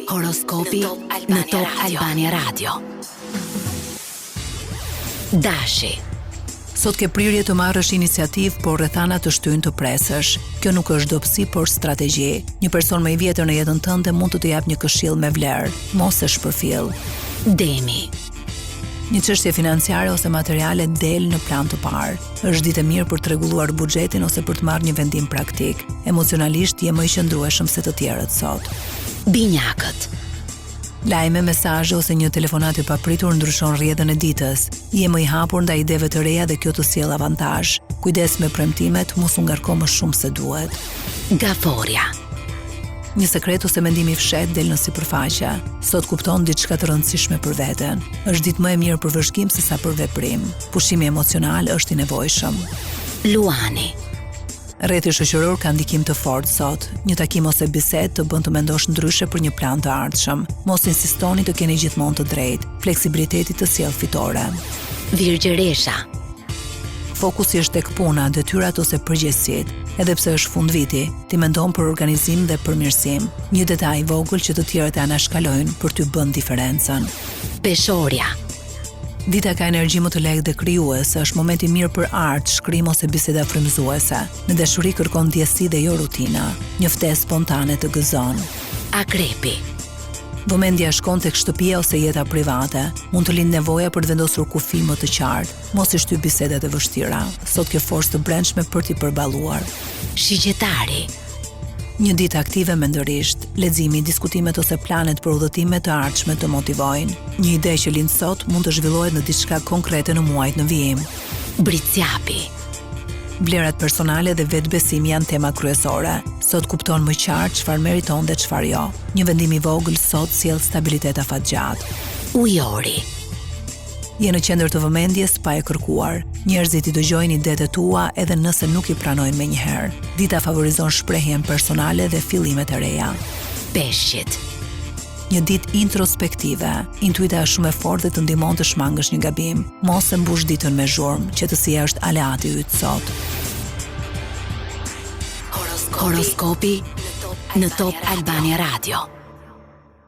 Horoskopi në Top Albania Radio. Dashi. Sot ke prirje të marrësh iniciativë, por rrethana të shtyjnë të presësh. Kjo nuk është dobësi, por strategji. Një person më i vjetër në jetën tënde mund të të jap një këshill me vlerë. Mos e shpërfill. Demi. Një çështje financiare ose materiale del në plan të parë. Është ditë e mirë për të rregulluar buxhetin ose për të marrë një vendim praktik. Emocionalisht je më i qëndrueshëm se të tjerët sot. Binjakët. Lajme, mesazhe ose një telefonat i papritur ndryshon rrjedhën e ditës. Je më i hapur ndaj ideve të reja dhe kjo të sjell avantazh. Kujdes me premtimet, mos u ngarko më shumë se duhet. Gaforia. Një sekret ose mendim i fshet del në sipërfaqe. Sot kupton diçka të rëndësishme për veten. Është ditë më e mirë për vëzhgim se sa për veprim. Pushimi emocional është i nevojshëm. Luani. Rrethri shoqëror ka ndikim të fortë sot. Një takim ose bisedë të bën të mendosh ndryshe për një plan të ardhshëm. Mos insistoni të keni gjithmonë të drejtë. Fleksibiliteti të sjell fitore. Virgjëresha. Fokusi është tek puna, detyrat ose përgjegjësitë. Edhe pse është fundviti, ti mendon për organizim dhe përmirësim. Një detaj i vogël që të tjerët e anashkalojnë për ty bën diferencën. Peshorja. Dita ka energji më të lehtë dhe krijuese, është moment i mirë për art, shkrim ose biseda frymëzuese. Në dashuri kërkon ndjesi dhe jo rutina. Një ftesë spontane të gëzon. Akrepi. Vëmendja shkon tek shtëpia ose jeta private. Mund të lindë nevoja për të vendosur kufi më të qartë. Mos i shtyp bisedat e vështira. Sot ke forcë të brendshme për t'i përballuar. Shigjetari. Një ditë aktive mendërisht. Leximi, diskutimet ose planet për udhëtime të ardhshme të motivojnë. Një ide që lind sot mund të zhvillohet në diçka konkrete në muajt në vijim. Britsjapi. Vlerat personale dhe vetbesimi janë tema kryesore. Sot kupton më qartë çfarë meriton dhe çfarë jo. Një vendim i vogël sot sjell stabilitet afatgjatë. Ujori. Je në qendër të vëmendjes pa e kërkuar. Njerëzit i dëgjojnë idetë tua edhe nëse nuk i pranojnë menjëherë. Dita favorizon shprehjen personale dhe fillimet e reja. Peshqit. Një ditë introspektive. Intuita është shumë e fortë dhe të ndihmon të shmangësh një gabim. Mos e mbush ditën me zhurmë, qetësia është aleati yt sot. Horoskopi në Top Albania Radio.